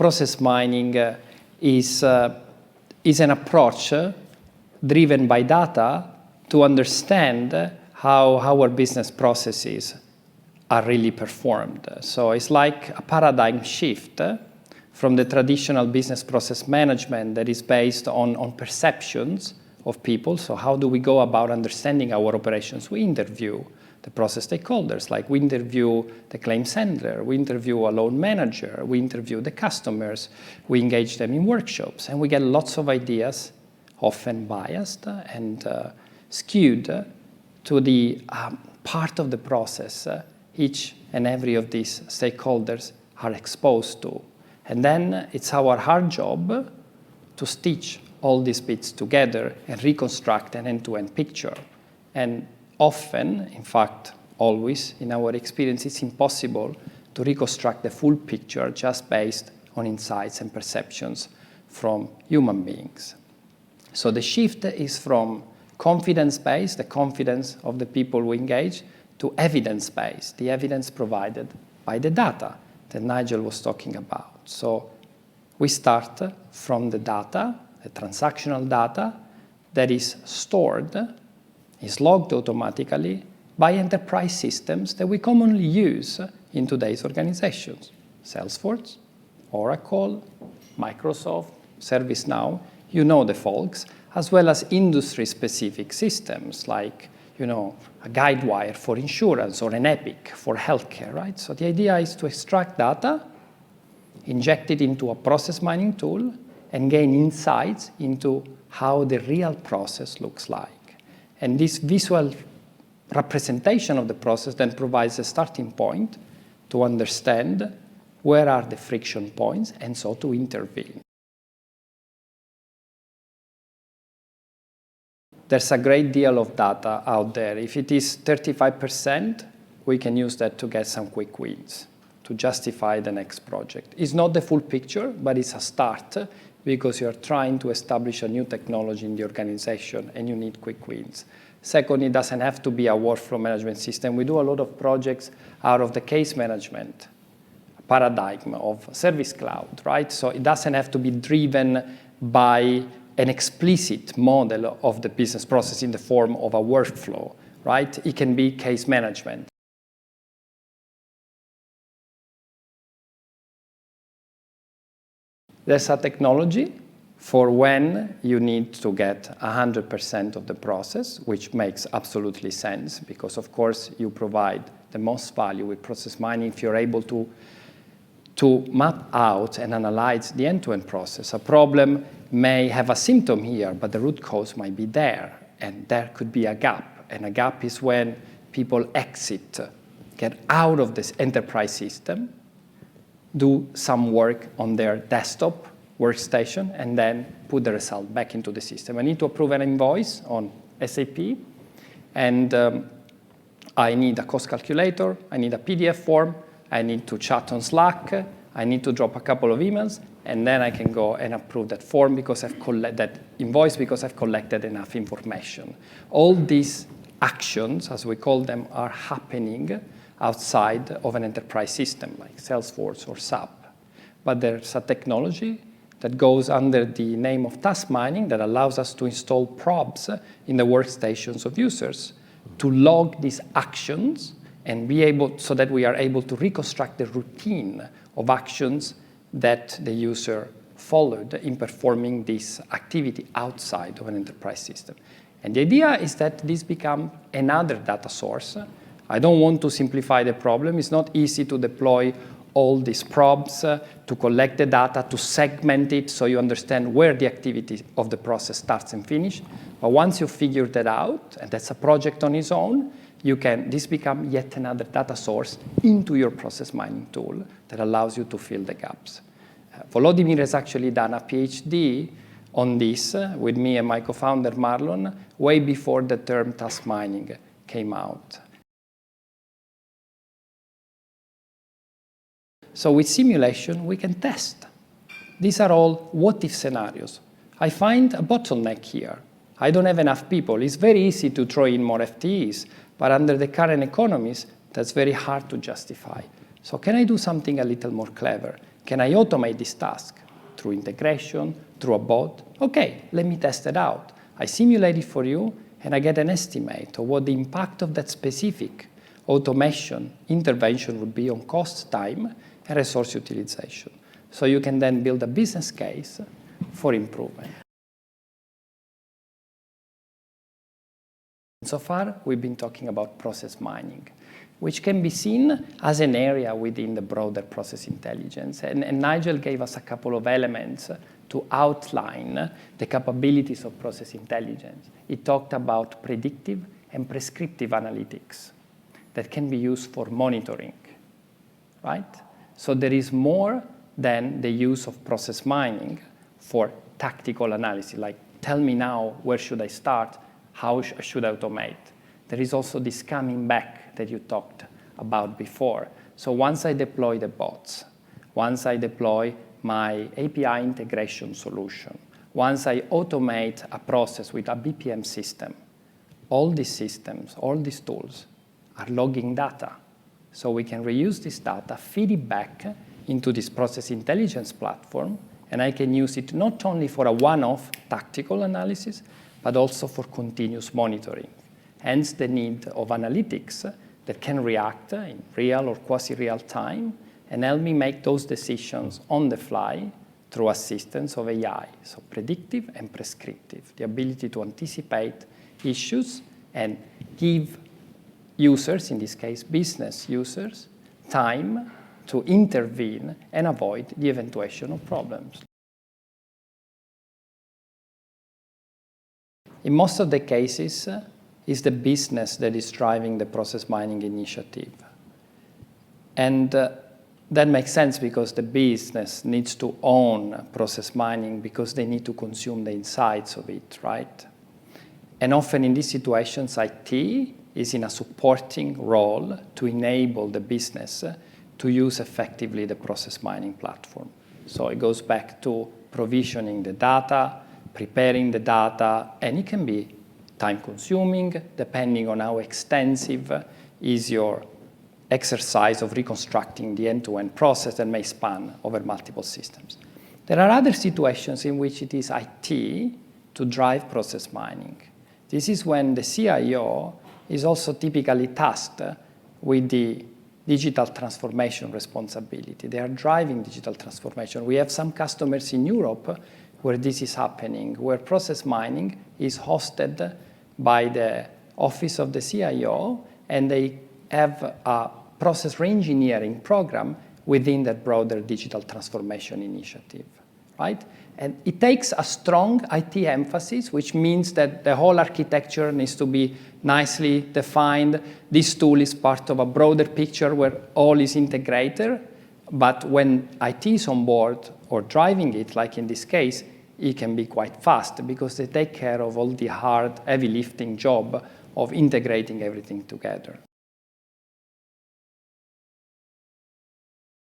process mining is an approach driven by data to understand how our business processes are really performed. So it's like a paradigm shift from the traditional business process management that is based on perceptions of people. So how do we go about understanding our operations? We interview the process stakeholders, like we interview the claims handler, we interview a loan manager, we interview the customers, we engage them in workshops, and we get lots of ideas, often biased and skewed to the part of the process each and every of these stakeholders are exposed to. And then it's our hard job to stitch all these bits together and reconstruct an end-to-end picture. And often, in fact, always, in our experience, it's impossible to reconstruct the full picture just based on insights and perceptions from human beings. So the shift is from confidence-based, the confidence of the people we engage, to evidence-based, the evidence provided by the data that Nigel was talking about. So we start from the data, the transactional data that is stored, is logged automatically by enterprise systems that we commonly use in today's organizations. Salesforce, Oracle, Microsoft, ServiceNow, you know the folks, as well as industry-specific systems like, you know, a Guidewire for insurance or an Epic for healthcare, right? So the idea is to extract data, inject it into a process mining tool, and gain insights into how the real process looks like. And this visual representation of the process then provides a starting point to understand where are the friction points and so to intervene. There's a great deal of data out there. If it is 35%, we can use that to get some quick wins, to justify the next project. It's not the full picture, but it's a start because you're trying to establish a new technology in the organization and you need quick wins. Second, it doesn't have to be a workflow management system. We do a lot of projects out of the case management paradigm of Service Cloud, right? So it doesn't have to be driven by an explicit model of the business process in the form of a workflow, right? It can be case management. There's a technology for when you need to get 100% of the process, which makes absolutely sense because, of course, you provide the most value with process mining if you're able to map out and analyze the end-to-end process. A problem may have a symptom here, but the root cause might be there, and there could be a gap. And a gap is when people exit, get out of this enterprise system, do some work on their desktop workstation, and then put the result back into the system. I need to approve an invoice on SAP, and I need a cost calculator, I need a PDF form, I need to chat on Slack, I need to drop a couple of emails, and then I can go and approve that form because I've collected that invoice because I've collected enough information. All these actions, as we call them, are happening outside of an enterprise system like Salesforce or SAP. But there's a technology that goes under the name of task mining that allows us to install probes in the workstations of users to log these actions and be able, so that we are able to reconstruct the routine of actions that the user followed in performing this activity outside of an enterprise system. And the idea is that this becomes another data source. I don't want to simplify the problem. It's not easy to deploy all these probes, to collect the data, to segment it so you understand where the activity of the process starts and finishes. But once you figure that out, and that's a project on its own, this become yet another data source into your process mining tool that allows you to fill the gaps. Volodymyr has actually done a PhD on this with me and my co-founder Marlon way before the term task mining came out. So with simulation, we can test. These are all what-if scenarios. I find a bottleneck here. I don't have enough people. It's very easy to throw in more FTEs, but under the current economies, that's very hard to justify. So can I do something a little more clever? Can I automate this task through integration, through a bot? Okay, let me test it out. I simulate it for you, and I get an estimate of what the impact of that specific automation intervention would be on cost, time, and resource utilization. So you can then build a business case for improvement. So far, we've been talking about process mining, which can be seen as an area within the broader process intelligence. And Nigel gave us a couple of elements to outline the capabilities of process intelligence. He talked about predictive and prescriptive analytics that can be used for monitoring, right? So there is more than the use of process mining for tactical analysis, like tell me now where should I start, how should I automate. There is also this coming back that you talked about before. So once I deploy the bots, once I deploy my API integration solution, once I automate a process with a BPM system, all these systems, all these tools are logging data. So we can reuse this data, feed it back into this process intelligence platform, and I can use it not only for a one-off tactical analysis, but also for continuous monitoring. Hence the need of analytics that can react in real or quasi-real time and help me make those decisions on the fly through assistance of AI. So predictive and prescriptive, the ability to anticipate issues and give users, in this case business users, time to intervene and avoid the eventuation of problems. In most of the cases, it's the business that is driving the process mining initiative. And that makes sense because the business needs to own process mining because they need to consume the insights of it, right? And often in these situations, IT is in a supporting role to enable the business to use effectively the process mining platform. So it goes back to provisioning the data, preparing the data, and it can be time-consuming, depending on how extensive is your exercise of reconstructing the end-to-end process that may span over multiple systems. There are other situations in which it is IT to drive process mining. This is when the CIO is also typically tasked with the digital transformation responsibility. They are driving digital transformation. We have some customers in Europe where this is happening, where process mining is hosted by the office of the CIO, and they have a process reengineering program within that broader digital transformation initiative, right? And it takes a strong IT emphasis, which means that the whole architecture needs to be nicely defined. This tool is part of a broader picture where all is integrated. But when IT is on board or driving it, like in this case, it can be quite fast because they take care of all the hard, heavy lifting job of integrating everything together.